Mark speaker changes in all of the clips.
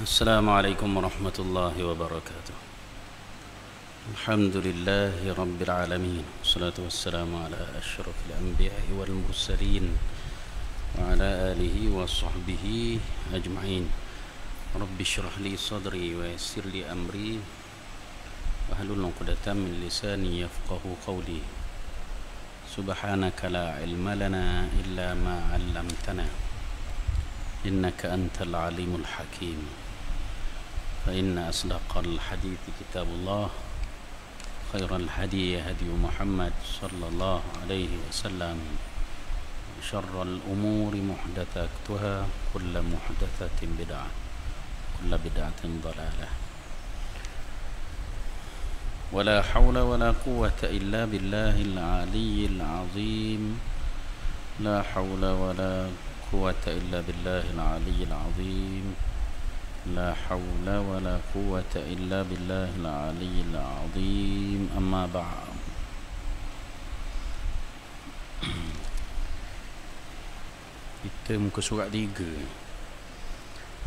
Speaker 1: Assalamualaikum warahmatullahi wabarakatuh. Alhamdulillahi rabbil alamin. Wassalatu wassalamu ala asyrafil anbiya'i wal mursalin wa ala alihi wa sahbihi ajma'in. Rabbi shrah li sadri wa yassir li amri wahlul 'uqdatam min lisani yafqahu qawli. Subhanaka la ilma lana illa ma 'allamtana innaka antal alimul hakim. فإن أصدق الحديث كتاب الله خير الهدي هدي محمد صلى الله عليه وسلم شر الأمور محدثاتها كل محدثة بدعة كل بدعة ضلالة ولا حول ولا قوة إلا بالله العلي العظيم لا حول ولا قوة إلا بالله العلي العظيم لا حول ولا قوة إلا بالله العلي العظيم أما بعد. Kita muka surat 3.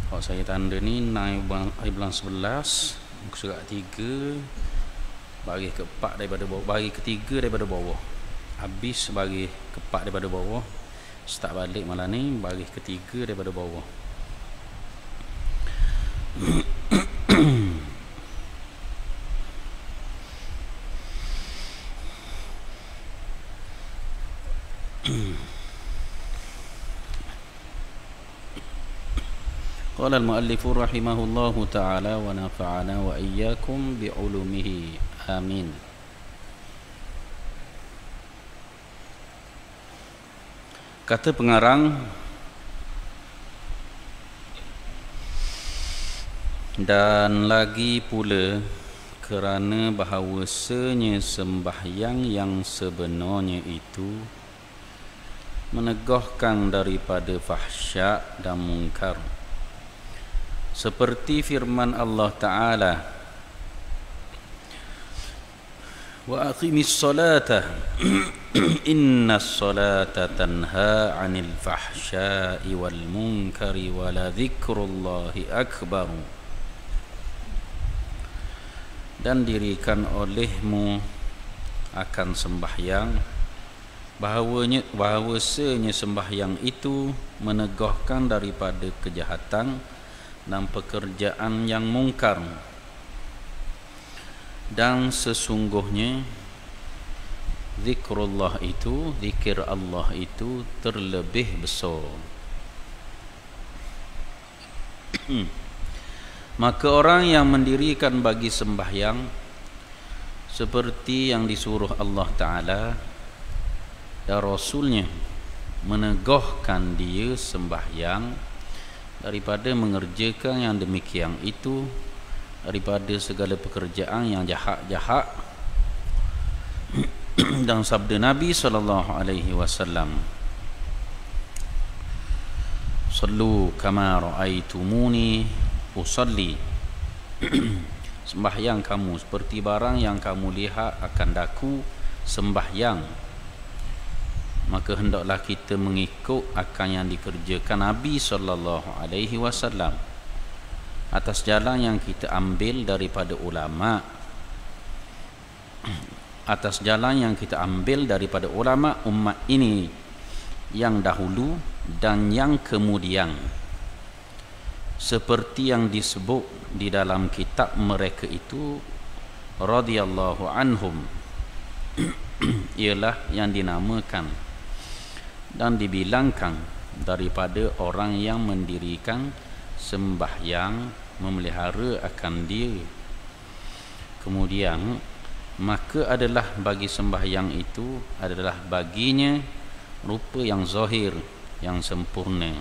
Speaker 1: Kalau saya tanda ni naik bulan 11, muka surat 3, baris ke-4 daripada bawah, baris ke-3 daripada bawah. Habis baris ke-4 daripada bawah. Start balik malam ni baris ke-3 daripada bawah. قال المؤلف رحمه الله تعالى ونفعنا وإياكم بعلومه آمين. Kata pengarang, dan lagi pula kerana bahawasanya sembahyang yang sebenarnya itu menegahkan daripada fahsyak dan mungkar, seperti firman Allah Ta'ala, wa aqimis salata innas salata tanha 'anil fahsya'i wal munkari wa la dzikrullahi akbar. Dan dirikan olehmu akan sembahyang, bahawasanya sembahyang itu menegahkan daripada kejahatan dan pekerjaan yang mungkar, dan sesungguhnya zikrullah itu, zikir Allah itu terlebih besar. Maka orang yang mendirikan bagi sembahyang seperti yang disuruh Allah Ta'ala dan Rasulnya, menegahkan dia sembahyang daripada mengerjakan yang demikian itu, daripada segala pekerjaan yang jahat-jahat. Dan sabda Nabi SAW, sallu kama ra'aitumuni usalli, sembahyang kamu seperti barang yang kamu lihat akan daku sembahyang. Maka hendaklah kita mengikut akan yang dikerjakan Nabi SAW atas jalan yang kita ambil daripada ulama, atas jalan yang kita ambil daripada ulama umat ini yang dahulu dan yang kemudian, seperti yang disebut di dalam kitab mereka itu radhiyallahu anhum, ialah yang dinamakan dan dibilangkan daripada orang yang mendirikan sembahyang, memelihara akan dia, kemudian maka adalah bagi sembahyang itu adalah baginya rupa yang zahir, yang sempurna,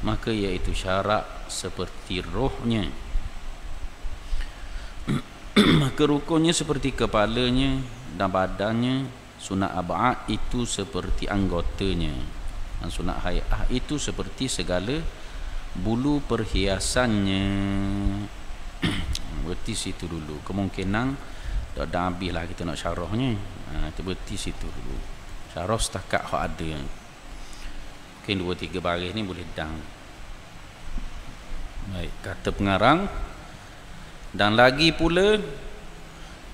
Speaker 1: maka iaitu syarak seperti rohnya. Maka rukunnya seperti kepalanya dan badannya. Sunat ab'ad itu seperti anggotanya, dan sunat hay'ah itu seperti segala bulu perhiasannya. Berarti situ dulu. Kemungkinan dah habis lah kita nak syarahnya. Kita berhenti situ dulu. Syarah setakat hak ada. Mungkin 2-3 baris ni boleh dang. Baik, kata pengarang, dan lagi pula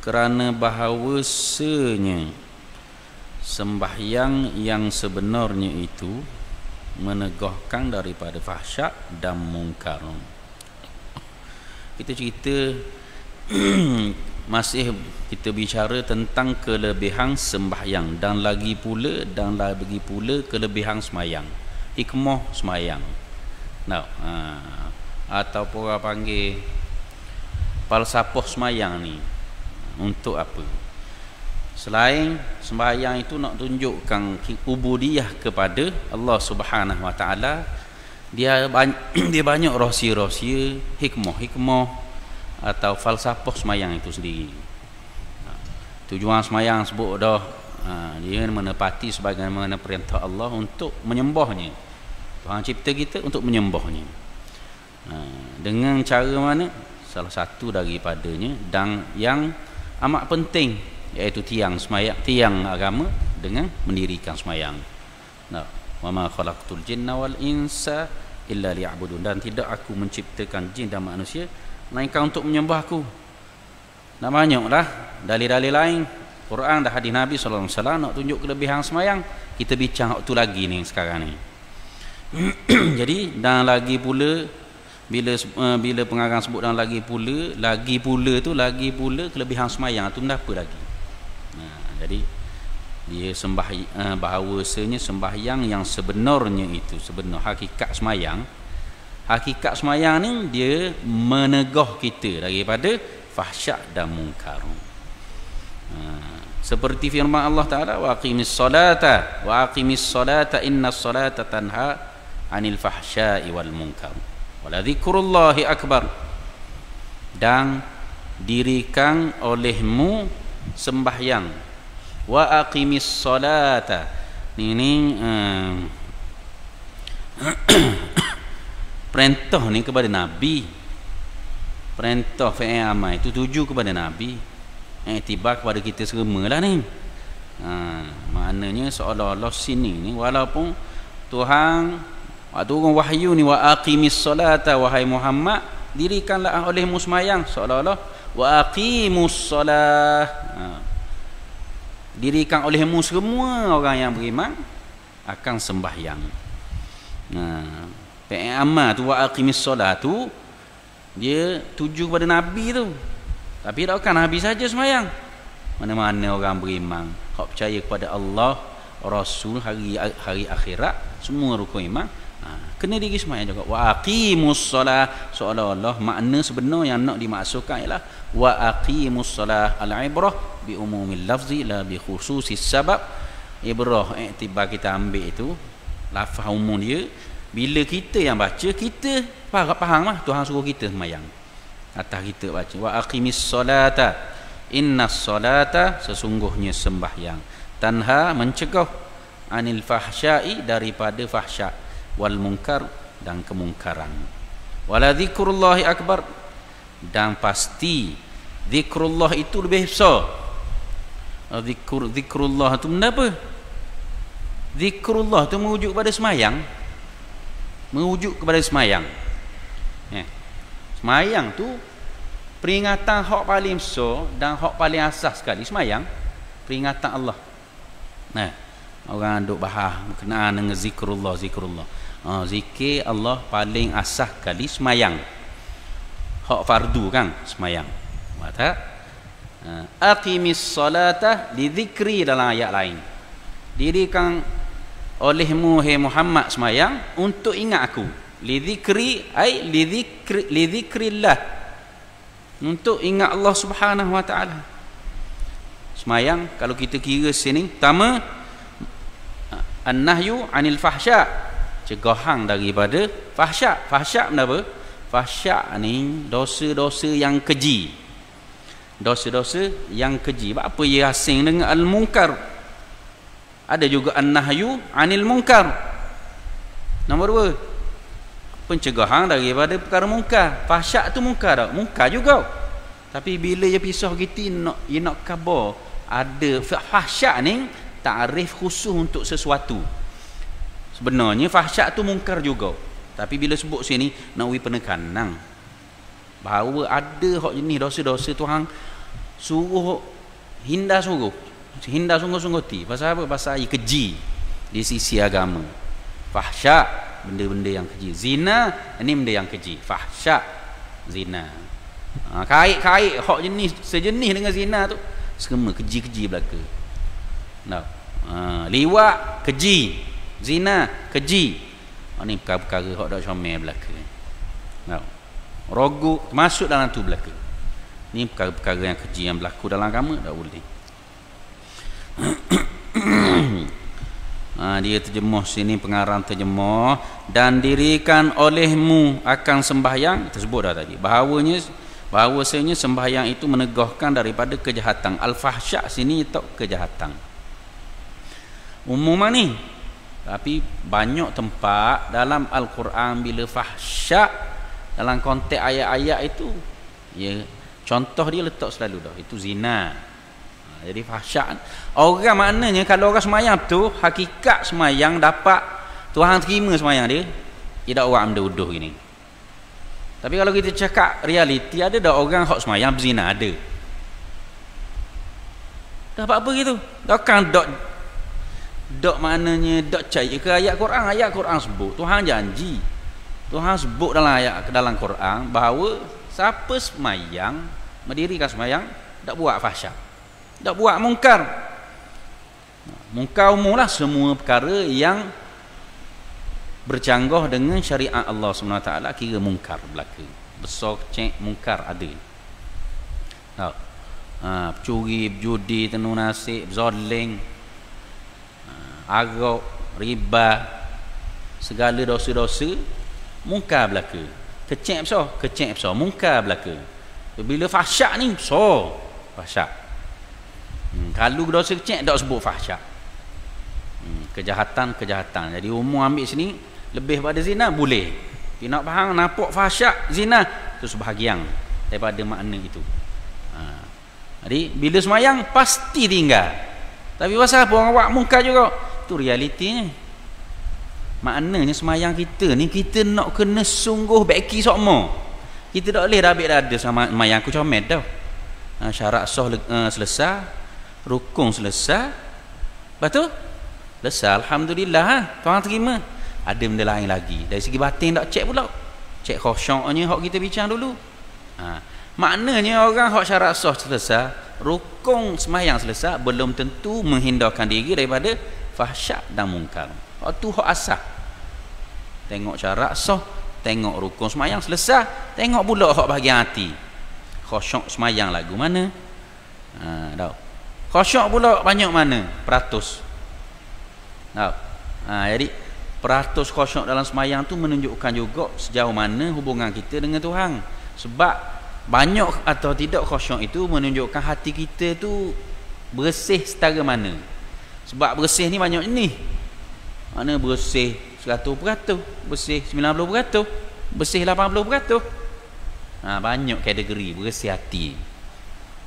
Speaker 1: kerana bahawasanya sembahyang yang sebenarnya itu menegahkan daripada fahsyak dan mungkar. Kita cerita masih kita bicara tentang kelebihan sembahyang, dan lagi pula kelebihan semayang, hikmah semayang. Atau orang panggil falsafah semayang ni untuk apa? Selain sembahyang itu nak tunjukkan ubudiyah kepada Allah Subhanahu Wa Taala, dia banyak rahsia-rahsia, hikmah atau falsafah semayang itu sendiri. Tujuan semayang sebut dah, dia menepati sebagaimana perintah Allah untuk menyembahnya. Tuhan cipta kita untuk menyembahnya. Dengan cara mana? Salah satu daripadanya dan yang amat penting, iaitu tiang semayang, tiang agama dengan mendirikan semayang. Wa ma khalaqtul jinna wal insa illa liya'budun, dan tidak aku menciptakan jin dan manusia melainkan untuk menyembah aku. Nak banyaklah dalil-dalil lain, Quran dan hadis Nabi sallallahu alaihi wasallam nak tunjuk kelebihan semayang. Kita bincang waktu lagi ni sekarang ni. Jadi dan lagi pula bila pengarang sebut dan lagi pula kelebihan semayang tu mendapat lagi. Jadi dia bahawasanya sembahyang yang sebenarnya itu, sebenar hakikat semayang ni dia menegah kita daripada fahsyak dan mungkar. Seperti firman Allah Ta'ala, wa aqimis salata innas salata tanha anil fahsya'i wal munkar wa la dzikrullahi akbar, dan dirikan olehmu sembahyang. Wa aqimis salata ini perintah ni kepada Nabi, perintah fi'il amal itu tuju kepada Nabi, tiba kepada kita semua lah ni. Maknanya seolah-olah sini ni, walaupun Tuhan waktu orang wahyu ni, wa aqimis salata, wahai Muhammad dirikanlah olehmu sembahyang, seolah-olah wa aqimus salah, dirikan olehmu semua orang yang beriman akan sembahyang. Fi'il amal tu, wa aqimis solat tu, dia tuju kepada Nabi tu. Tapi takkan Nabi saja sembahyang. Mana-mana orang beriman, hak percaya kepada Allah, Rasul, hari akhirat, semua rukun iman, kena diri sembahyang juga. Wa aqimus solat, seolah-olah makna sebenar yang nak dimaksudkan ialah wa aqimus solat, al-ibrah bi umumil lafzi la bi khususis sabab. Ibrah iktibar kita ambil itu lafaz umum dia, bila kita yang baca, kita faham lah Tuhan suruh kita sembahyang atas kita baca wa aqimis solata innas solata, sesungguhnya sembahyang, tanha mencegah, anil fahsya'i daripada fahsyak, wal munkar dan kemungkaran, wala dzikrullahi akbar, dan pasti zikrullah itu lebih besar. Zikrullah itu benda apa? Zikrullah itu merujuk kepada semayang, semayang tu peringatan hak paling besar dan hak paling asas sekali. Semayang peringatan Allah. Orang duk bahas berkenaan dengan zikrullah. Zikir Allah paling asas sekali semayang, hak fardu kan semayang. Mata aqimis salata li dzikri, dalam ayat lain, dirikan olehmu hai Muhammad semayang untuk ingat aku. Li dzikri ai li dzikrillah, untuk ingat Allah Subhanahu wa taala. Semayang kalau kita kira sini, pertama an-nahyu 'anil fahsya, cegahan daripada fahsya. Fahsya benda apa? Fahsya ni dosa-dosa yang keji. Dosa-dosa yang keji. Apa ia asing dengan al-munkar? Ada juga an-nahyu 'anil munkar. Nombor 2, pencegahan daripada perkara munkar. Fahsya tu munkar tak? Munkar juga. Tapi bila dia pisah gitu, nak khabar ada fahsya ni takrif khusus untuk sesuatu. Sebenarnya fahsya tu munkar juga, tapi bila sebut sini nak beri penekanan bahawa ada hak jenis dosa-dosa Tuhan suruh hindar sungguh-sungguh ti. Pasal apa? Pasal ia keji di sisi agama. Fahsya benda-benda yang keji. Zina ini benda yang keji. Fahsya zina. Kait-kait hak jenis sejenis dengan zina tu semua keji-keji belaka. Nah, liwat keji, zina keji. Ni perkara-perkara hak dak comel belaka. Nah, roguk masuk dalam tu belaka. Ni perkara-perkara yang keji yang berlaku dalam agama tak boleh. Dia terjemuh sini, pengarang terjemuh, dan dirikan olehmu akan sembahyang, tersebut dah tadi, bahawasanya sembahyang itu menegahkan daripada kejahatan. Al-fahsya sini itu kejahatan umum ni, tapi banyak tempat dalam Al-Quran bila fahsya dalam konteks ayat-ayat itu, ya, contoh dia letak selalu dah, itu zina. Jadi fahsya orang maknanya kalau orang semayang tu hakikat semayang dapat Tuhan terima semayang dia, tidak orang amda-uduh gini. Tapi kalau kita cakap realiti, ada dah orang hak semayang berzina, ada. Dapat apa gitu? Takkan dok maknanya dok cari ke ayat Quran. Ayat Quran sebut, Tuhan janji, Tuhan sebut dalam Quran bahawa siapa semayang, mendirikan semayang, tak buat fahsya, tak buat mungkar. Mungkar umum lah, semua perkara yang bercanggah dengan syariat Allah SWT kira mungkar belaka. Besar kecil mungkar ada. Curi, berjudi, tenung nasib, zalim, arak, riba, segala dosa-dosa mungkar belaka. Kecil besar mungkar belaka. Bila fahsyak ni besar fahsyak. Kalau dosa kecil tak sebut fahsyak. Kejahatan. Jadi umum ambil sini lebih pada zina boleh. Tapi nak faham nampak fahsyak zina tu sebahagian daripada makna itu. Jadi bila semayang pasti tinggal. Tapi pasal apa orang buat munkar juga? Tu realitinya. Maknanya semayang kita ni kita nak kena sungguh beki sokmo. Kita tak boleh dah ambil dada sama semayang aku comel dah. Syarat sah selesai, rukun selesai. Betul? Selesai, alhamdulillah, Tuhan terima. Ada benda lain lagi dari segi batin tak cek pula, cek khusyuknya hak kita bincang dulu. Maknanya orang hak syarat sah selesai, rukun semayang selesai, belum tentu menghindarkan diri daripada fahsyak dan mungkar. Tu hak asal. Tengok syarat sah, tengok rukun semayang selesai, tengok pula hak bahagian hati, khusyuk semayang lagu mana, khusyuk pula banyak mana peratus. Jadi peratus khusyuk dalam semayang tu menunjukkan juga sejauh mana hubungan kita dengan Tuhan. Sebab banyak atau tidak khusyuk itu menunjukkan hati kita tu bersih setara mana. Sebab bersih ni banyak ni. Mana bersih 100%, bersih 90%, bersih 80%. Banyak kategori bersih hati.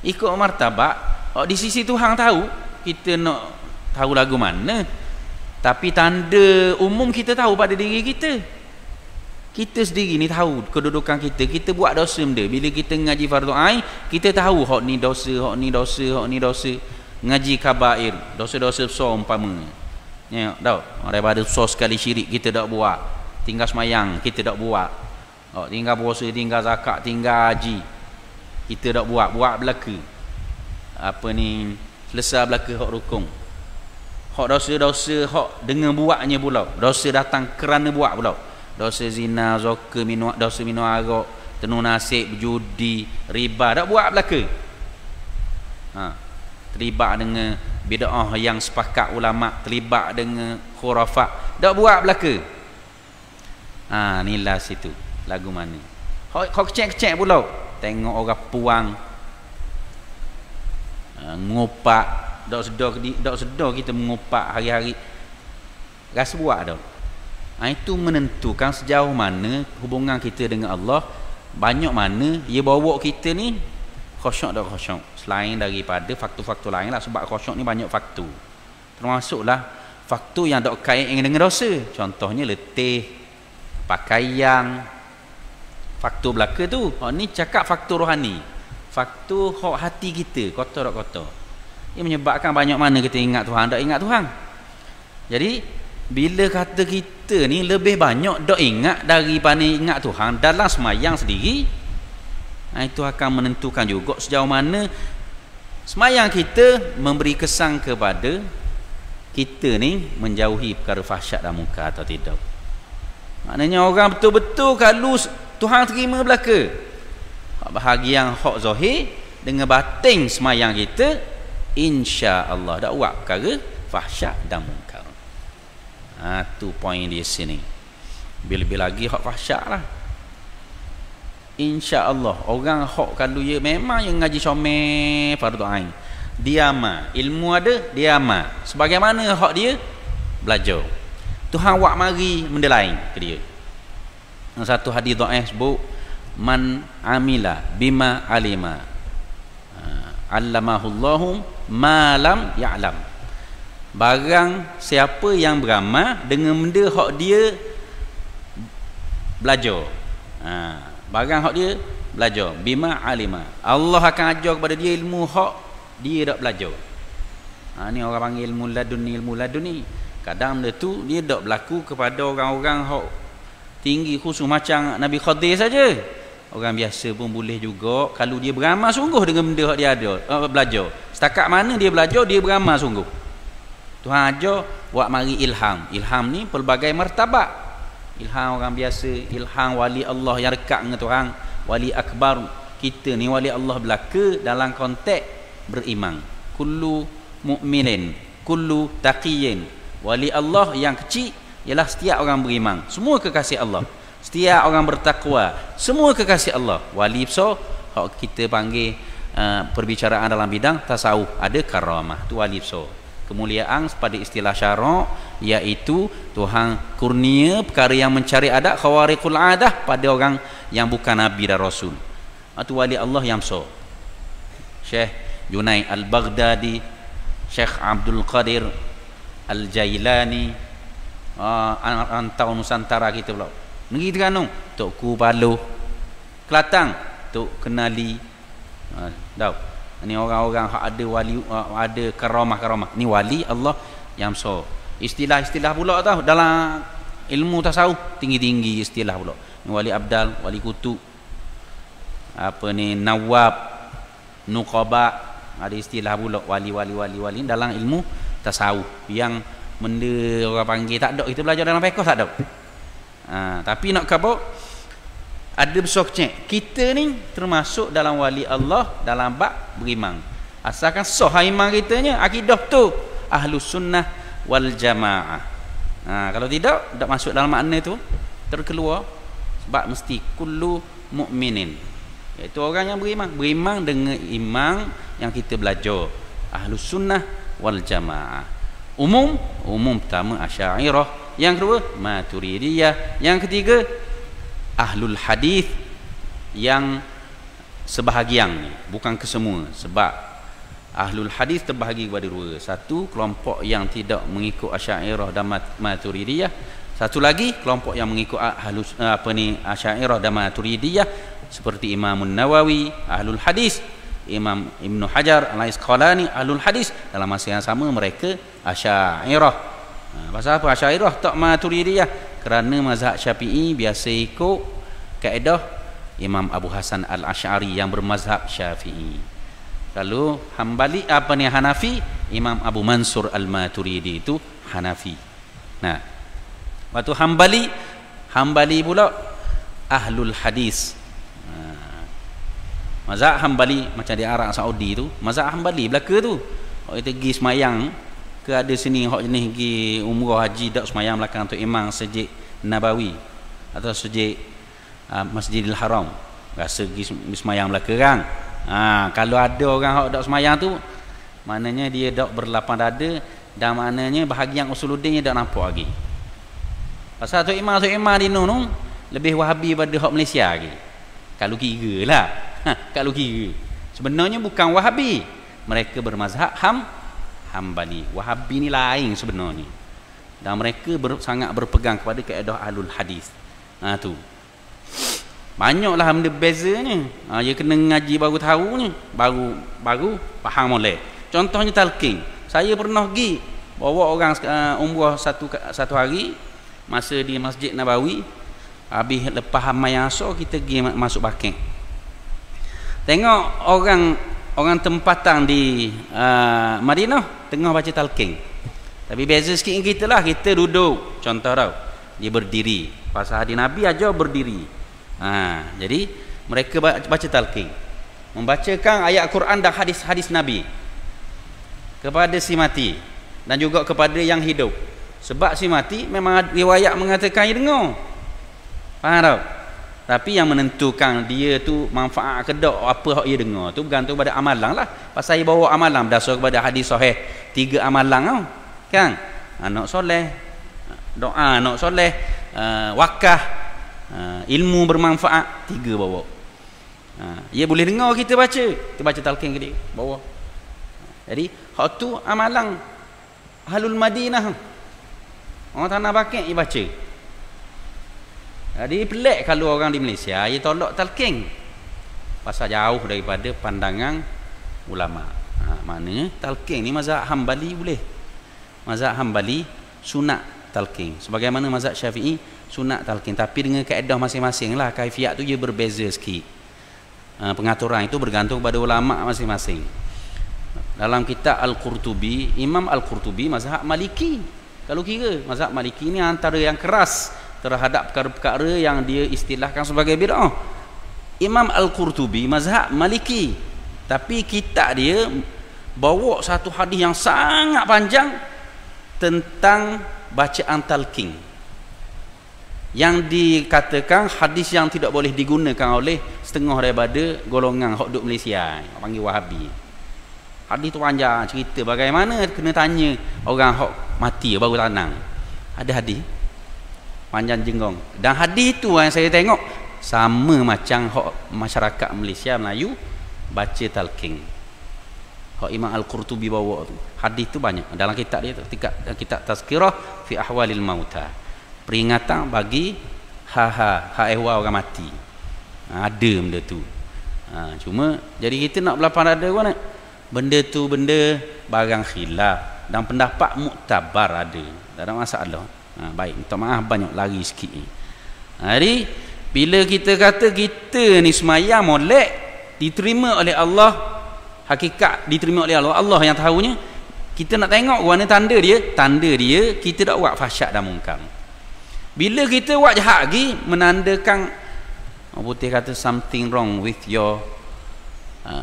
Speaker 1: Ikut martabat, di sisi Tuhan tahu kita nak tahu lagu mana. Tapi tanda umum kita tahu pada diri kita. Kita sendiri ni tahu kedudukan kita. Kita buat dosa benda. Bila kita ngaji fardu ain, kita tahu hak ni dosa, hak ni dosa, hak ni dosa. Ngaji kabair, dosa-dosa besar umpamanya. Ya, tahu. Daripada besar sekali syirik kita tak buat. Tinggal semayang kita tak buat. Tinggal puasa, tinggal zakat, tinggal haji. Kita tak buat belaka. Apa ni selesai belaka hak rukun. Hak dosa-dosa hak dengan buatnya pula. Dosa datang kerana buat pula. Dosa zina, zoka, dosa minum arak, tenung nasib, berjudi, riba, tak buat belaka. terlibat dengan bid'ah yang sepakat ulama, terlibat dengan khurafat, dak buat belaka. Ni last itu lagu mana. Kau kecek-kecek pula tengok orang puang ngopak, dak sedar kita mengopak hari-hari, rasa buat dah. Itu menentukan sejauh mana hubungan kita dengan Allah, banyak mana dia bawa kita ni khusyuk tak khusyuk, selain daripada faktor-faktor lain lah. Sebab khusyuk ni banyak faktor, termasuklah faktor yang tak kait dengan dosa. Contohnya letih, pakaian, faktor belaka tu. Ni cakap faktor rohani, faktor hati kita kotor tak kotor. Ia menyebabkan banyak mana kita ingat Tuhan, tak ingat Tuhan. Jadi bila kata kita ni lebih banyak dok ingat daripada ingat Tuhan dalam semayang sendiri, itu akan menentukan juga sejauh mana semayang kita memberi kesan kepada kita ni menjauhi perkara fahsyat dan munkar atau tidak. Maknanya orang betul-betul kalau Tuhan terima belaka bahagian hak zahir dengan batin semayang kita, insya-Allah dak buat perkara fahsyat dan munkar. Tu poin di sini. Lebih lagi hak fahsyat lah, insya-Allah orang hak kalau dia memang yang ngaji comel fardu ain, dia amal, ilmu ada dia amal, sebagaimana hak dia belajar. Tuhan buat mari benda lain ke dia. Satu hadis dhaif sebut man amila bima alima allamahullahu ma lam ya'lam. Barang siapa yang beramal dengan benda hak dia belajar, barang hak dia belajar bima alima, Allah akan ajar kepada dia ilmu hak dia tak belajar. Ni orang panggil ilmu laduni. Kadang benda tu dia tak berlaku kepada orang-orang hak tinggi khusus macam Nabi Khadir saja. Orang biasa pun boleh juga kalau dia beramal sungguh dengan benda hak dia ada belajar. Setakat mana dia belajar, dia beramal sungguh. Tuhan ajar buat mari ilham. Ilham ni pelbagai martabat. Ilham orang biasa, ilham wali Allah yang dekat dengan Tuhan, wali akbar. Kita ni wali Allah belaka dalam konteks beriman. Kullu mu'minin, kullu taqiyyin. Wali Allah yang kecil ialah setiap orang beriman, semua kekasih Allah. Setiap orang bertakwa, semua kekasih Allah. Wali besar hak kita panggil perbicaraan dalam bidang tasawuf, ada karamah, tu wali besar. Kemuliaan pada istilah syarak iaitu Tuhan kurnia perkara yang mencari adat khawariqul adah pada orang yang bukan nabi dan rasul. Itu wali Allah yang besar. Syekh Junaid Al-Baghdadi, Syekh Abdul Qadir Al-Jailani, antau Nusantara kita pula. Negeri Terengganu Tok Ku Paluh, Kelantan Tok Kenali. Tahu ni orang-orang ada wali, ada karamah-karamah. Ni wali Allah yang besar. Istilah-istilah pula tahu dalam ilmu tasawuf tinggi-tinggi istilah pula. Ni wali abdal, wali kutub, apa ni nawab, nuqaba, ada istilah pula wali dalam ilmu tasawuf. Yang benda orang panggil tak ada, kita belajar dalam fiqh tak ada. Tapi nak khabar ada besar kecil, kita ni termasuk dalam wali Allah dalam bab beriman. Asalkan sah iman kitanya, akidah tu ahlus sunnah wal jamaah. Kalau tidak, tak masuk dalam makna tu, terkeluar. Sebab mesti kullu mu'minin, iaitu orang yang beriman dengan iman yang kita belajar, ahlus sunnah wal jamaah. Umum pertama Asy'ariyah, yang kedua Maturidiyah, yang ketiga ahlul hadis, yang sebahagian, bukan kesemua. Sebab ahlul hadis terbahagi kepada dua. Satu, kelompok yang tidak mengikut Asy'ariyah dan Maturidiyah. Satu lagi, kelompok yang mengikut Asy'ariyah dan Maturidiyah, seperti Imam Nawawi ahlul hadis, Imam Ibn Hajar Al-Asqalani ahlul hadis. Dalam masa yang sama mereka Asy'ariyah. Pasal apa Asy'ariyah tak Maturidiyah? Kerana mazhab Syafi'i biasa ikut kaedah Imam Abu Hasan Al-Asy'ari yang bermazhab Syafi'i. Lalu Hambali Hanafi, Imam Abu Mansur Al-Maturidi itu Hanafi. Nah, waktu Hambali pula ahlul hadis. Mazhab Hambali macam di Arab Saudi tu, mazhab Hambali belaka tu Hak kita pergi semayang ke ada sini hak jenis pergi umrah haji dak semayang belakang tu imam Masjid Nabawi atau Masjid Masjidil Haram. Rasa pergi semayang belakang. Kalau ada orang hak dak semayang tu maknanya dia dak berlapang dada dan maknanya bahagian usuluddin dia dak nampak lagi. Pasal tu imam di nun lebih wahabi pada hak Malaysia lagi. Kalau kira lah. Kalau kira. Sebenarnya bukan wahabi. Mereka bermazhab Hambali. Wahabi ni lain sebenarnya. Dan mereka sangat berpegang kepada kaedah ahlul hadis. Tu. Banyaklah benda bezanya. Dia kena ngaji baru tahunya. Baru faham oleh. Contohnya talqin. Saya pernah pergi bawa orang umrah satu hari masa di Masjid Nabawi. Habis lepas Hamaya Asar kita pergi masuk Bakeng. Tengok orang tempatan di Madinah tengah baca talqin. Tapi beza sikit dengan kita lah. Kita duduk. Contoh tau. Dia berdiri. Pasal hadis Nabi aja berdiri. Jadi mereka baca talqin. Membacakan ayat Quran dan hadis-hadis Nabi kepada si mati dan juga kepada yang hidup. Sebab si mati memang riwayat mengatakan dia dengar. Faham tak? Tapi yang menentukan dia tu manfaat ke tak apa hak dia dengar tu bergantung pada amalan lah. Pasal dia bawa amalan berdasar kepada hadis sahih 3 amalan tau. Kan? Anak soleh, doa anak soleh, wakaf, ilmu bermanfaat, 3 bawa. Dia boleh dengar kita baca talqin ke dia bawa. Jadi hak tu amalan Ahlul Madinah. Orang tanah Bakeng dia baca. Jadi pelik kalau orang di Malaysia dia tolak talqin. Pasal jauh daripada pandangan ulama. Maknanya talqin ni mazhab Hambali boleh. Mazhab Hambali sunat talqin. Sebagaimana mazhab Syafi'i sunat talqin, tapi dengan kaedah masing-masing lah. Kaifiat tu dia berbeza sikit. Pengaturan itu bergantung pada ulama masing-masing. Dalam kitab Al-Qurtubi, Imam Al-Qurtubi mazhab Maliki. Kalau kira mazhab Maliki ni antara yang keras terhadap perkara-perkara yang dia istilahkan sebagai bid'ah. Imam Al-Qurtubi mazhab Maliki, tapi kitab dia bawa satu hadis yang sangat panjang tentang bacaan talqin, yang dikatakan hadis yang tidak boleh digunakan oleh setengah daripada golongan hak duk Malaysia, panggil Wahabi. Hadis tu panjang cerita bagaimana kena tanya orang hak mati baru tanang. Ada hadis panjang jenggong. Dan hadis tu yang saya tengok sama macam hak masyarakat Malaysia Melayu baca talqin. Hak Imam Al-Qurtubi bawa tu. Hadis tu banyak dalam kitab dia tu, kitab Tazkirah fi Ahwalil Mauta. Peringatan bagi hak ehwal orang mati. Ada benda tu. Cuma jadi kita nak berlapang dada mana? Benda tu benda barang khilaf dan pendapat muktabar ada. Tak ada masalah. Baik, minta maaf banyak lari sikit ni. Jadi bila kita kata kita ni semayang molek diterima oleh Allah, hakikat diterima oleh Allah, Allah yang tahunya, kita nak tengok mana tanda dia kita tak buat fahsyat dan mungkar. Bila kita buat jahat lagi, menandakan orang putih kata something wrong with your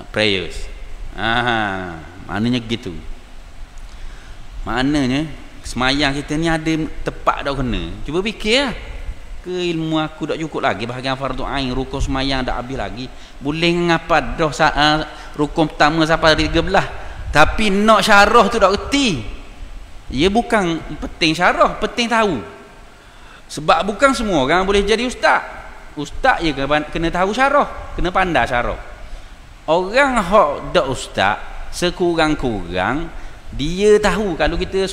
Speaker 1: prayers. Maknanya gitu. Maknanya semayang kita ni ada tepat tak kena. Cuba fikir lah. Ke ilmu aku tak cukup lagi bahagian fardu ain, rukun semayang tak habis lagi. Boleh ngapa dah rukun pertama sampai 13, tapi nak syarah tu tak reti. Ia bukan penting syarah, penting tahu. Sebab bukan semua orang boleh jadi ustaz. Ustaz je kena tahu syarah, kena pandai syarah. Orang hak dak ustaz sekurang-kurang dia tahu, kalau kita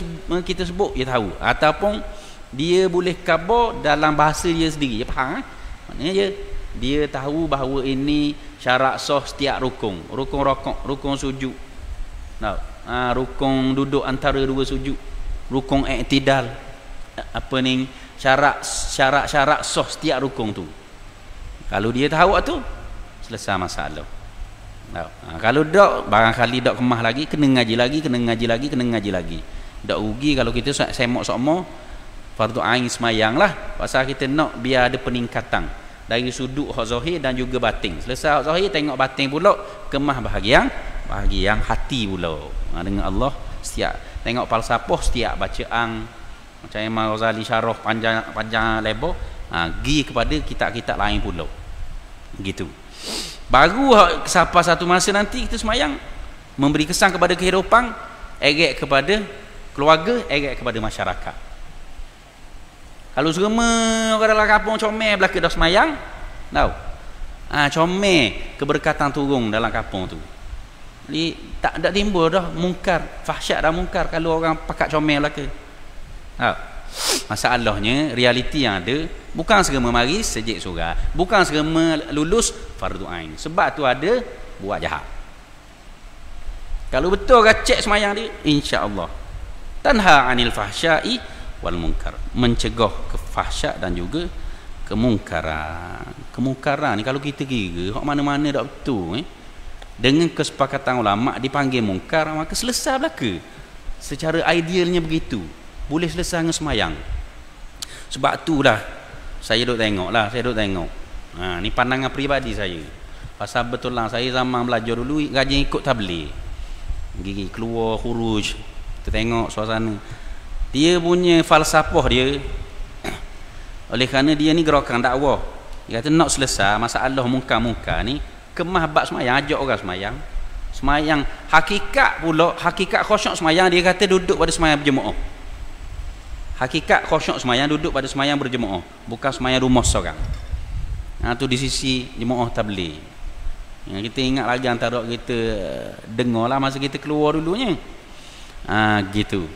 Speaker 1: sebut dia tahu, ataupun dia boleh khabar dalam bahasa dia sendiri, dia faham. Maknanya dia tahu bahawa ini syarat sah setiap rukun rokok, rukun sujud, rukun duduk antara dua sujud, rukun i'tidal, apa ni syarat sah setiap rukun tu. Kalau dia tahu tu selesai masalah. Kalau tak, barangkali tak kemah lagi, kena ngaji lagi. Tak rugi kalau kita semok sokmo fardu ain semayang lah. Pasal kita nak biar ada peningkatan dari sudut hak zahir dan juga batin. Selesai hak zahir, tengok batin pula, kemah bahagian bahagian hati pula. Dengan Allah setiap tengok falsafah, setiap bacaan macam Imam Ghazali syarah panjang lebar, pergi kepada kitab-kitab lain pula. Gitu. Baru siapa satu masa nanti kita semayang memberi kesan kepada kehidupan, erat kepada keluarga, erat kepada masyarakat. Kalau semua orang dalam kampung comel belaka dah semayang, tahu? Comel keberkatan turun dalam kampung tu. Jadi tak ada timbul dah mungkar, fahsyat dah mungkar kalau orang pakat comel belaka. Masalahnya realiti yang ada bukan segera mari sejik surah, bukan segera lulus fardu ain. Sebab tu ada buat jahat. Kalau betul cek semayang dia, insya-Allah tanha anil fahsya'i wal munkar, mencegah kefahsyat dan juga kemungkaran. Kemungkaran ni kalau kita kira hak mana-mana dak betul dengan kesepakatan ulama dipanggil mungkar, maka selesai belaka. Secara idealnya begitu, boleh selesai dengan semayang. Sebab tu lah saya duk tengok. Ni pandangan peribadi saya. Pasal betul lah saya zaman belajar dulu rajin ikut tabligh. Gigi keluar khuruj, kita tengok suasana. Dia punya falsafah dia oleh kerana dia ni gerakan dakwah. Dia kata nak selesai masalah mungkar-mungkar ni, kemah bab semayang, ajak orang semayang. Semayang hakikat pula, hakikat khusyuk semayang dia kata duduk pada semayang berjemaah. Hakikat khusyuk semayang duduk pada semayang berjemaah, bukan semayang rumah seorang. Tu di sisi jemaah tabligh. Yang kita ingat lagi antara kita dengarlah masa kita keluar dulunya. Gitu.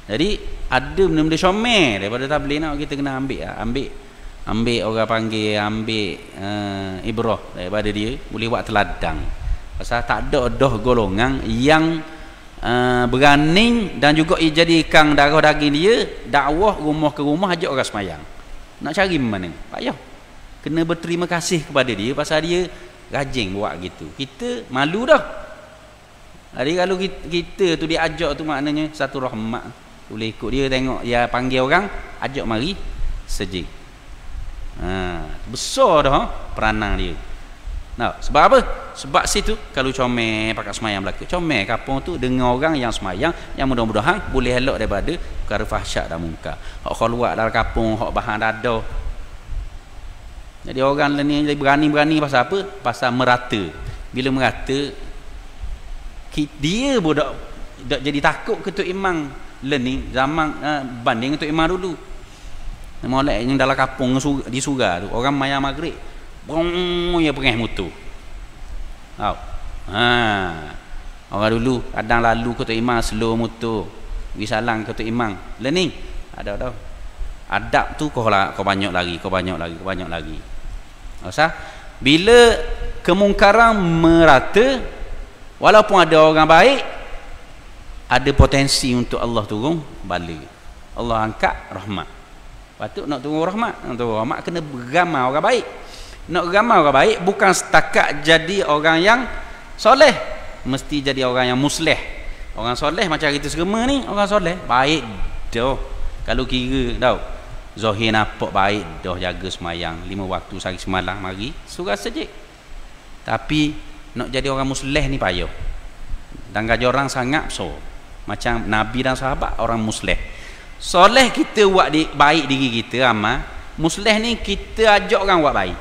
Speaker 1: Jadi ada benda-benda comel daripada tabligh nak kita kena ambil orang panggil, ambil ibrah daripada dia, boleh buat teladang. Pasal tak ada dah golongan yang berani dan juga jadikan darah daging dia dakwah rumah ke rumah ajak orang semayang. Nak cari mana? Payah. Kena berterima kasih kepada dia pasal dia rajin buat gitu. Kita malu dah. Jadi kalau kita tu diajak tu maknanya satu rahmat. Boleh ikut dia, tengok dia panggil orang, ajak mari sejik. Besar dah peranan dia. Sebab apa? Sebab situ kalau comel pakai semayang belaka, comel kampung tu dengan orang yang semayang, yang mudah-mudahan boleh elok daripada perkara fahsyat dan mungkar. Hak keluar dalam kampung, hak bahan dada. Jadi orang ni berani-berani pasal apa? Pasal merata. Bila merata, dia budak jadi takut ke Tok Imam learning zaman banding Tok Imam dulu. Molek yang dalam kampung di Surah tu, orang maya maghrib brong ya pengeh motor. Orang dulu kadang lalu ke Tok Imam slow motor, pergi salang ke Tok Imam learning. Ada dah. Adab tu kau banyak lagi. Masa bila kemungkaran merata, walaupun ada orang baik, ada potensi untuk Allah turun bala. Allah angkat rahmat. Patut nak turun rahmat. Nak turun rahmat kena beramai orang baik. Nak beramai orang baik bukan setakat jadi orang yang soleh, mesti jadi orang yang musleh. Orang soleh macam kita semua ni, orang soleh baik dah. Kalau kira tau, zahir nampak baik dah, jaga semayang 5 waktu sehari semalam, mari surah sejik. Tapi nak jadi orang musleh ni payah. Dan gaji orang sangat besar. Macam Nabi dan sahabat orang musleh. Soleh kita buat baik diri kita amal. Musleh ni kita ajak orang buat baik.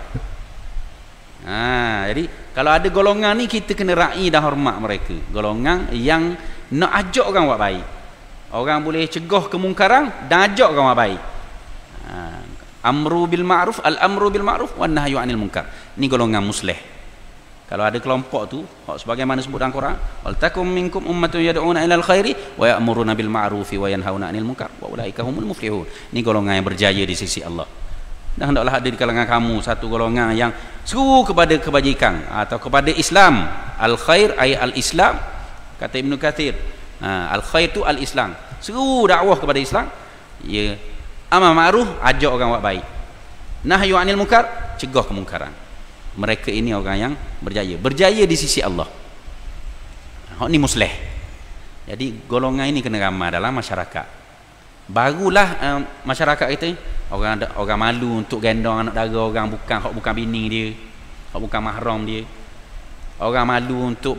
Speaker 1: Jadi kalau ada golongan ni kita kena ra'i dan hormat mereka. Golongan yang nak ajak orang buat baik. Orang boleh cegah kemungkaran dan ajak orang buat baik. Amru bil ma'ruf, al-amru bil ma'ruf wan nahyu 'anil munkar. Ni golongan musleh. Kalau ada kelompok tu, sebagaimana sebut dalam Quran, wal takum minkum ummatun yad'una ilal khairi wa ya'muruna bil ma'rufi wa yanhauna 'anil munkar wa ulaika humul muflihun. Ni golongan yang berjaya di sisi Allah. Dan hendaklah ada di kalangan kamu satu golongan yang seru kepada kebajikan atau kepada Islam. Al khair ay al Islam, kata Ibnu Katsir. Al khair tu al Islam. Seru dakwah kepada Islam. Ya, amar ma'ruf, ajak orang buat baik. Nahyu 'anil munkar, cegah kemungkaran. Mereka ini orang yang berjaya di sisi Allah. Hak ni musleh. Jadi golongan ini kena ramai dalam masyarakat. Barulah masyarakat kita orang malu untuk gendong anak dara orang bukan bini dia, hak bukan mahram dia. Orang malu untuk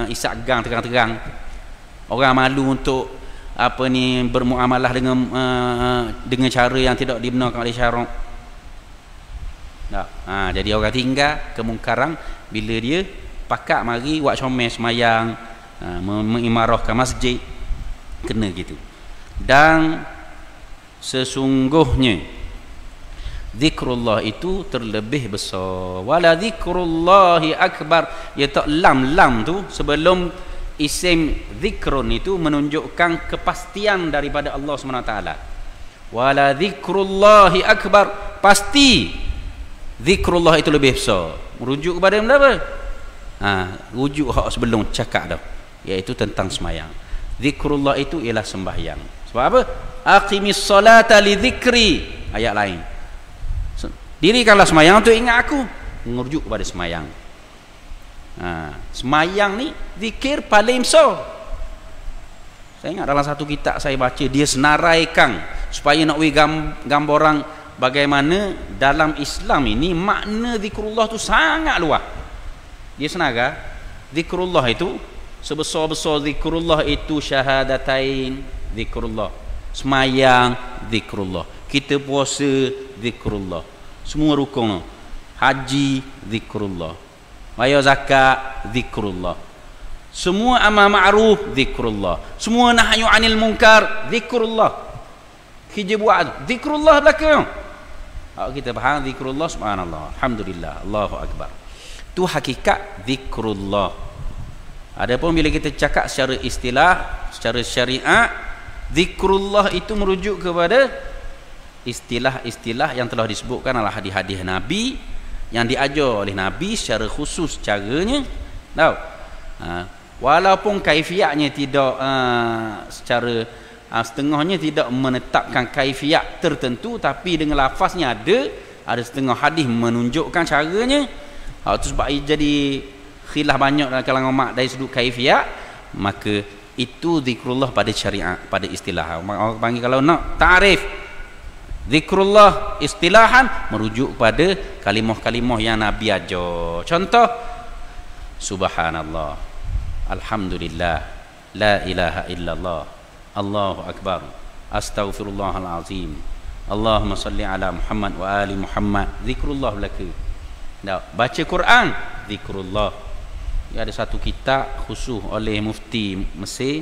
Speaker 1: isak gang terang-terang. Orang malu untuk bermuamalah dengan cara yang tidak dibenarkan oleh syarak. Jadi orang tinggal kemungkaran bila dia pakak mari buat comel semayang, mengimarahkan masjid, kena gitu. Dan sesungguhnya zikrullah itu terlebih besar. Wala zikrullahi akbar. Ya tak lam tu sebelum isim zikrun itu menunjukkan kepastian daripada Allah SWT. Wala zikrullahi akbar, pasti zikrullah itu lebih besar. Merujuk kepada apa? Rujuk hak sebelum cakap dah, iaitu tentang semayang. Zikrullah itu ialah sembahyang. Sebab apa? Aqimis salata li zikri. Ayat lain, dirikanlah semayang untuk ingat aku. Merujuk kepada semayang. Semayang ni zikir paling besar. Saya ingat dalam satu kitab saya baca, dia senaraikan supaya nak bagi gambaran bagaimana dalam Islam ini makna zikrullah tu sangat luas. Dia senarai zikrullah itu sebesar-besar zikrullah itu syahadatain zikrullah, semayang zikrullah, kita puasa zikrullah, semua rukun, haji zikrullah, bayar zakat zikrullah, semua amal ma'ruf zikrullah, semua nahyu anil munkar zikrullah, kerja buat zikrullah belakang. Kita faham zikrullah, subhanallah, alhamdulillah, Allahu akbar. Itu hakikat zikrullah. Adapun bila kita cakap secara istilah, secara syariat, zikrullah itu merujuk kepada istilah-istilah yang telah disebutkan dalam hadis-hadis Nabi, yang diajar oleh Nabi secara khusus caranya. Tahu? Walaupun kaifiatnya tidak secara setengahnya tidak menetapkan kaifiat tertentu, tapi dengan lafaznya ada setengah hadis menunjukkan caranya. Itu sebab jadi khilaf banyak dalam kalangan mak dari sudut kaifiat. Maka itu zikrullah pada syariat, pada istilah. Orang panggil, kalau nak ta'rif zikrullah istilahan, merujuk pada kalimah-kalimah yang Nabi ajar. Contoh, subhanallah, alhamdulillah, la ilaha illallah, Allahu akbar, astaghfirullahalazim, Allahumma salli ala Muhammad wa ali Muhammad. Zikrullah belaka. Baca Quran zikrullah. Ada satu kitab khusus oleh mufti Mesir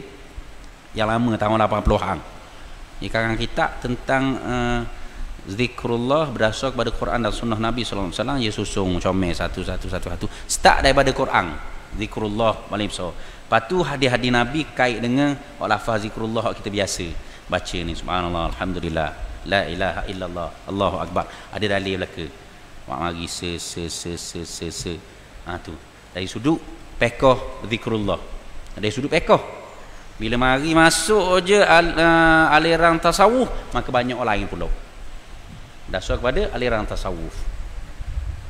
Speaker 1: yang lama, tahun 80-an. Ia karang kitab tentang zikrullah berdasar kepada Quran dan sunnah Nabi sallallahu alaihi wasallam. Ia susung comel satu. Start daripada Quran, zikrullah paling besar. Lepas tu hadis-hadis Nabi kait dengan lafaz zikrullah kita biasa baca ni, subhanallah, alhamdulillah, la ilaha illallah, Allahu akbar. Ada dalil belaka. Wak mari tu dari sudut pekoh zikrullah. Dari sudut pekoh, bila mari masuk je aliran tasawuf, maka banyak orang lain pula dasar kepada aliran tasawuf.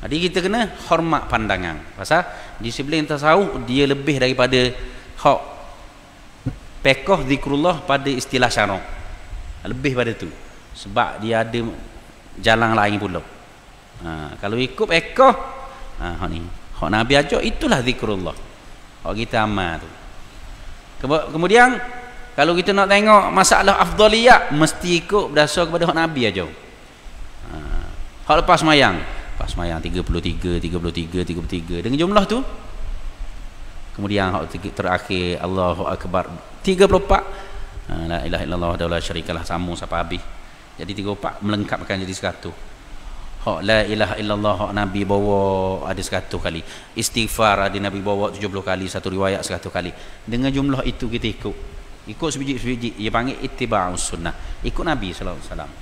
Speaker 1: Jadi kita kena hormat pandangan, pasal disiplin tasawuf dia lebih daripada hak pekoh zikrullah pada istilah syarak, lebih pada tu, sebab dia ada jalan lain pula. Kalau ikut pekoh ni hak Nabi ajar, itulah zikrullah hak kita amal tu. Kemudian kalau kita nak tengok masalah afdaliyat, mesti ikut berdasar kepada hak Nabi ajar. Hak lepas semayang, 33 dengan jumlah tu. Kemudian hak terakhir, Allahu akbar, 34, la ilaha illallah wahdahu la syarikalah, sambung sampai habis. Jadi 34 melengkapkan jadi 100. Hak la ilaha illallah hak Nabi bawa ada 100 kali. Istighfar ada Nabi bawa 70 kali, satu riwayat 100 kali. Dengan jumlah itu kita ikut sebiji-sebiji. Dia panggil ittiba'us sunnah, ikut Nabi sallallahu alaihi wasallam.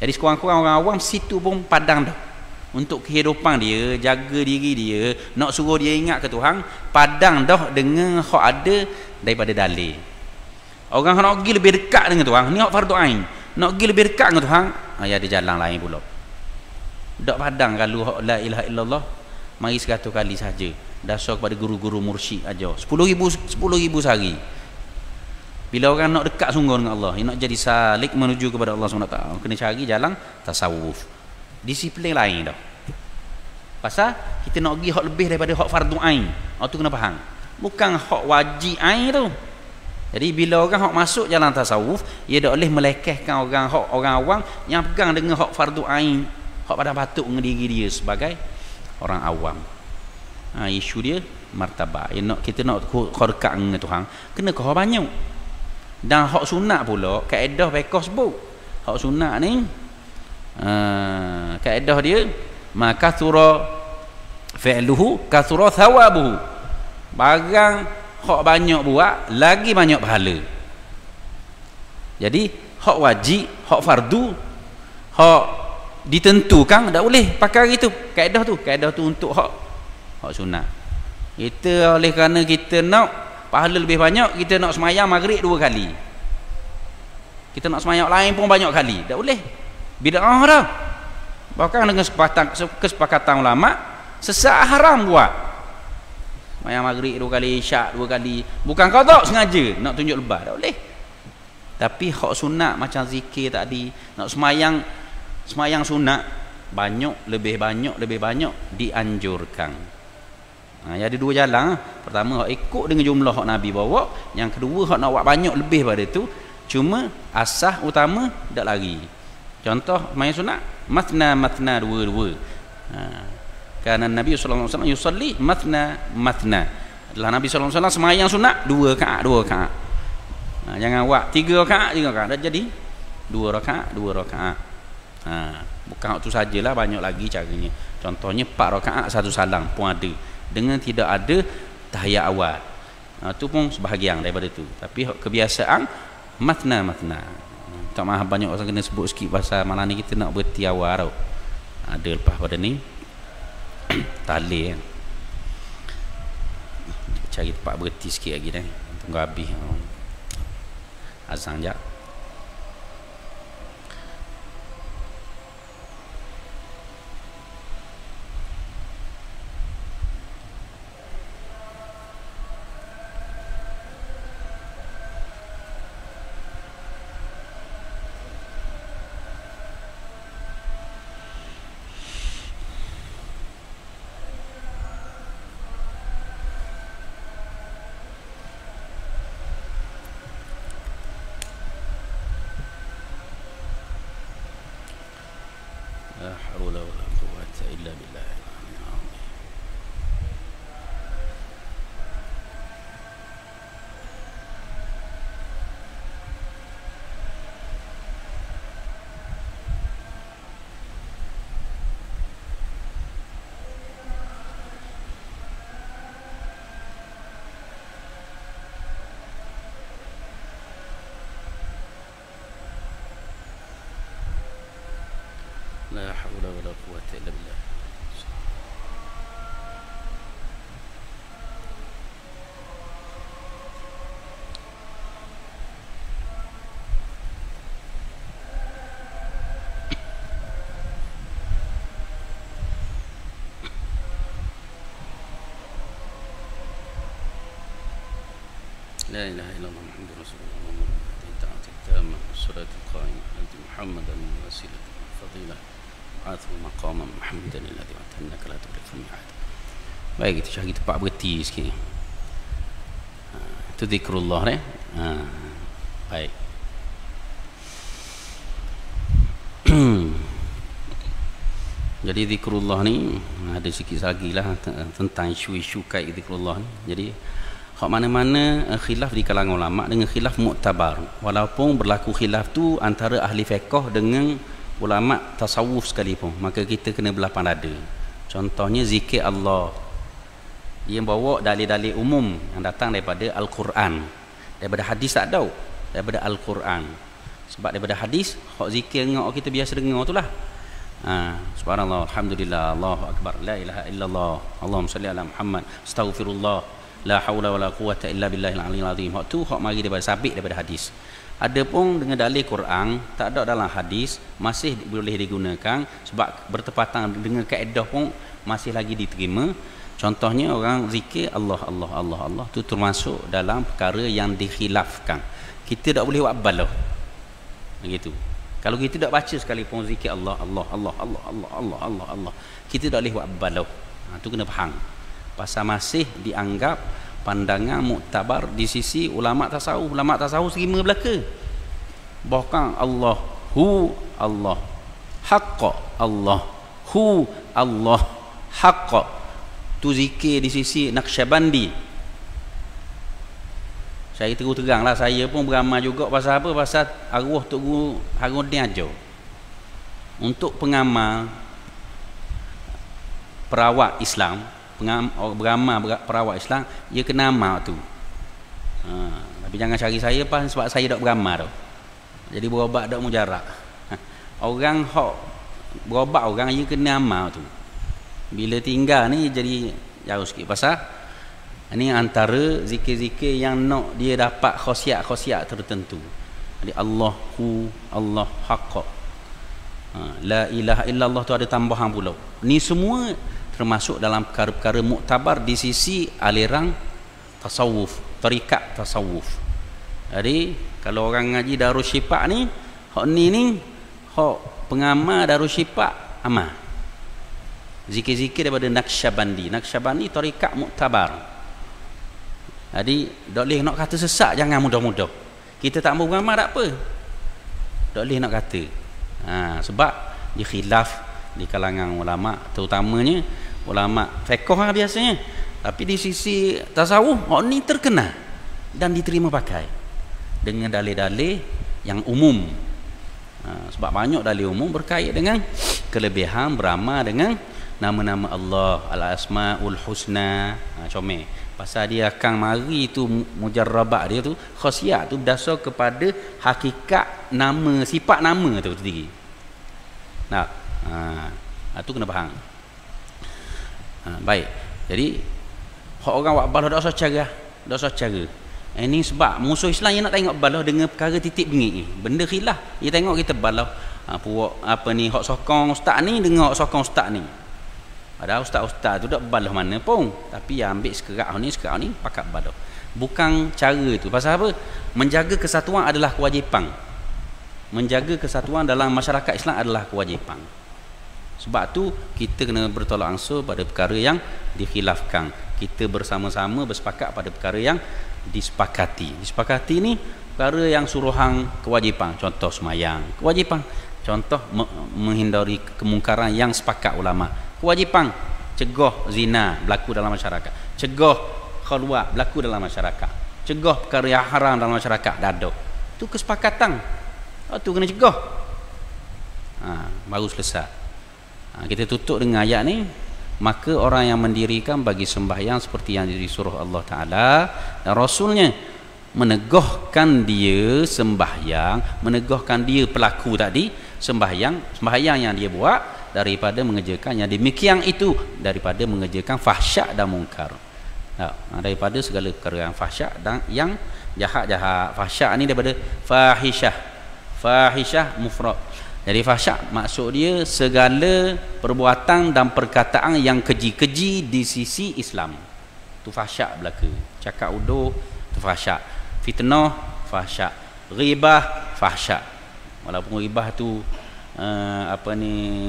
Speaker 1: Jadi sekurang-kurang orang awam situ pun padang dah untuk kehidupan dia, jaga diri dia, nak suruh dia ingat ke Tuhan, padang dah dengan hak ada daripada dalil. Orang nak pergi lebih dekat dengan Tuhan, ni hak fardu ain. Nak pergi lebih dekat dengan Tuhan, ada jalan lain pula. Tak padang kalau hak la ilaha illallah mari 100 kali saja, dasar kepada guru-guru mursyid aja. 10,000 sehari. Bila orang nak dekat sungguh dengan Allah, nak jadi salik menuju kepada Allah SWT, kena cari jalan tasawuf, disiplin lain dah. Pasal kita nak pergi hak lebih daripada hak fardu ain. tu kena faham. Bukan hak wajib ain tu. Jadi bila orang hak masuk jalan tasawuf, ia tak boleh melekehkan orang awam yang pegang dengan hak fardu ain, hak pada patut dengan diri dia sebagai orang awam. Isu dia martabat. Kita nak dekat dengan Tuhan, kena kau banyak. Dan hak sunat pula, kaedah fiqh sebut. Hak sunat ni kaedah dia maka thura fi'luhu kathura thawabuhu. Barang hak banyak buat lagi banyak pahala. Jadi hak wajib, hak fardu, hak ditentukan tak boleh pakai itu kaedah tu untuk hak sunat. Kita oleh kerana kita nak pahala lebih banyak, kita nak semayang maghrib 2 kali, kita nak semayang lain pun banyak kali, tak boleh. Bid'ah dah. Bahkan dengan kesepakatan ulama, sesat haram buat semayang maghrib 2 kali, isyak 2 kali. Bukan kau tak sengaja nak tunjuk lebah, tak boleh. Tapi hak sunat macam zikir tadi, nak semayang sunat lebih banyak dianjurkan. Ada 2 jalan. Pertama hak ikut dengan jumlah hak Nabi bawa, yang kedua hak nak buat banyak lebih pada tu. Cuma asas utama tak lari. Contoh semayang sunat matna 2. Karena Nabi sallallahu alaihi wasallam yusalli matna. Adalah Nabi sallallahu alaihi wasallam semayang sunat 2 rakaat. Jangan buat 3 rakaat dah jadi 2 rakaat. Bukan waktu sajalah, banyak lagi caranya. Contohnya 4 rakaat 1 salam pun ada, dengan tidak ada tahiyat awal. Itu pun sebahagian daripada tu. Tapi kebiasaan matna. Tak maaf banyak orang kena sebut sikit pasal malam ni kita nak berhenti awal tau. Ada lepas pada ni tali kan. Cari tempat berhenti sikit lagi dah. Tunggu habis azan jap. La haula wala quwwata illa billah. La haula wala quwwata illa billah. La ilaha illallah Muhammadur Rasulullah. Ta'at at-tamma was-salatu al-qa'imah ala Muhammadan wasilah fadilah athu maqamam Muhammadan alladhi wa'adnaka la tukhlifu al-mi'ad. Baik, kita cari tempat berhenti sikit. Itu zikrullah ni. Baik. Jadi zikrullah ni ada sikit lagi lah tentang isu-isu kait zikrullah ni. Jadi hak mana-mana khilaf di kalangan ulama dengan khilaf muktabar, walaupun berlaku khilaf tu antara ahli fiqh dengan ulama tasawuf sekalipun, maka kita kena belah dada. Contohnya zikir Allah, dia bawa dalil-dalil umum yang datang daripada Al-Quran, daripada hadis tak tahu, daripada Al-Quran. Sebab daripada hadis hak zikir yang kita biasa dengar tu lah. Subhanallah, alhamdulillah, Allahu akbar, la ilaha illallah, Allahumma salli ala Muhammad, astaghfirullah, la haula wala quwwata illa billahil aliyil azim. Hak tu hak mari daripada sabit daripada hadis. Adapun dengan dalil Quran tak ada dalam hadis, masih boleh digunakan sebab bertepatan dengan kaedah pun masih lagi diterima. Contohnya orang zikir Allah Allah Allah Allah tu termasuk dalam perkara yang dikhilafkan. Kita tak boleh buat balah. Begitu. Kalau kita tak baca sekalipun zikir Allah Allah Allah Allah Allah Allah Allah Allah, kita tak boleh buat balah. Tu kena faham. pasal masih dianggap pandangan muktabar di sisi ulama tasawuf. Ulama tasawuf terima belaka. Bahkan Allah haqqa, Allah haqqa, tu zikir di sisi Naqsyabandi. Saya terus teranglah, saya pun beramal juga pasal apa? Pasal arwah Tok Guru Harudin aja. Untuk pengamal perawat Islam, beramal perawat Islam, dia kena amal tu. Tapi jangan cari saya pas sebab saya tak beramal tu. Jadi berobat tak mujarab. Orang hok berobat orang dia kena amal tu. Bila tinggal ni jadi jauh sikit pasal ini antara zikir-zikir yang nak dia dapat khasiat-khasiat tertentu. Jadi Allah haqqa, la ilaha illallah tu ada tambahan pula. Ni semua termasuk dalam perkara-perkara muktabar di sisi aliran tasawuf, tarikat tasawuf. Jadi kalau orang ngaji Darus Syifa ni, hak ni hak pengamal Darus Syifa amal zikir-zikir daripada Naqsyabandi. Naqsyabandi tarikat muktabar. Jadi tak boleh nak kata sesat, jangan mudah-mudah. Kita tak mau beramal tak apa, tak boleh nak kata. Sebab dia khilaf di kalangan ulama, terutamanya ulama fiqh biasanya. Tapi di sisi tasawuf, ni terkenal dan diterima pakai dengan dalil-dalil yang umum. Sebab banyak dalil umum berkait dengan kelebihan beramal dengan nama-nama Allah, Al-Asmaul Husna. Comel pasal dia akan mari tu mujarrabat dia tu, khasiat tu berdasar kepada hakikat nama, sifat nama tu sendiri. Nah, tu kena faham. Baik. Jadi hak orang buat balah tak usah cara. Ini sebab musuh Islam yang nak tengok balah dengan perkara titik bengik ni. Benda khilaf, dia tengok kita balah puak apa ni, hak sokong ustaz ni dengan hak sokong ustaz ni. Ada ustaz-ustaz tu tak balah mana pun, tapi yang ambil sekerak ni pakat balah. Bukan cara tu. Pasal apa? Menjaga kesatuan adalah kewajipan. Menjaga kesatuan dalam masyarakat Islam adalah kewajipan. Sebab tu kita kena bertolak ansur pada perkara yang dikhilafkan. Kita bersama-sama bersepakat pada perkara yang disepakati. Disepakati ni perkara yang suruhan kewajipan. Contoh semayang, kewajipan. Contoh menghindari kemungkaran yang sepakat ulama. Kewajipan cegah zina berlaku dalam masyarakat, cegah khalwat berlaku dalam masyarakat, cegah perkara yang haram dalam masyarakat, dah ada. Itu kesepakatan. Tu kena cegah. Baru selesai. Kita tutup dengan ayat ni. Maka orang yang mendirikan bagi sembahyang seperti yang disuruh Allah Ta'ala dan Rasulnya, menegahkan dia sembahyang, menegahkan dia pelaku tadi sembahyang yang dia buat daripada mengerjakan yang demikian itu, daripada mengerjakan fahsyak dan mungkar. Daripada segala perkara yang fahsyak dan yang jahat-jahat. Fahsyak ni daripada fahishah mufrad. Jadi fahsyak maksud dia segala perbuatan dan perkataan yang keji-keji di sisi Islam. Tu fahsyak belaka. Cakap uduh tu fahsyak. Fitnah fahsyak. Ghibah fahsyak. Walaupun ghibah tu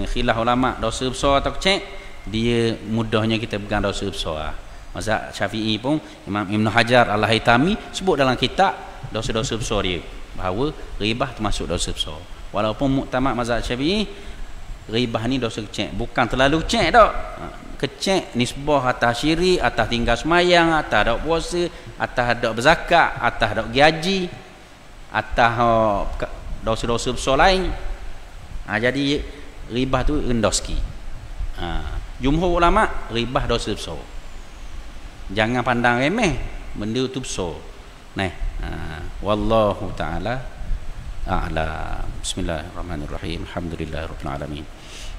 Speaker 1: khilaf ulama, dosa besar atau kecil, dia mudahnya kita pegang dosa besar. Mazhab Syafi'i pun Imam Ibn Hajar Al-Haytami sebut dalam kitab dosa-dosa besar dia, bahawa ghibah termasuk dosa besar. Walaupun muktamad mazhab Syafi'i, ghibah ni dosa kecil, bukan terlalu kecil tak. Kecil nisbah atas syirik, atas tinggal semayang, atas dak puasa, atas dak berzakat, atas dak gaji, atas dosa-dosa besar lain. Jadi ribah tu rendah sikit. Jumhur ulama ribah dosa besar. Jangan pandang remeh, benda tu besar. Wallahu ta'ala a'lam. Bismillahirrahmanirrahim. Alhamdulillahirabbil alamin.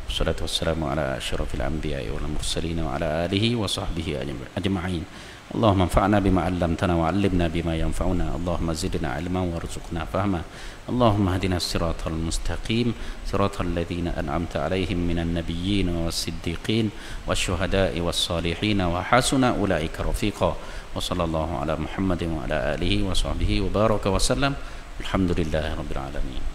Speaker 1: Wassalatu wassalamu ala asyrafil anbiya'i wal mursalin wa ala alihi wa sahbihi ajma'in. Allahumma anfa'na bima 'allamtana wa 'allimna bima yanfa'una. Allahumma zidna 'ilman warzuqna fahma. Allahumma hdina as-siratal mustaqim, siratal ladzina an'amta 'alaihim minan nabiyyin was-siddiqin wasyuhada'i was-salihin wa hasuna ulaika rafiqa. Wa sallallahu ala Muhammadin wa ala alihi wa sahbihi wa baraka wa sallam. Alhamdulillahirabbil alamin.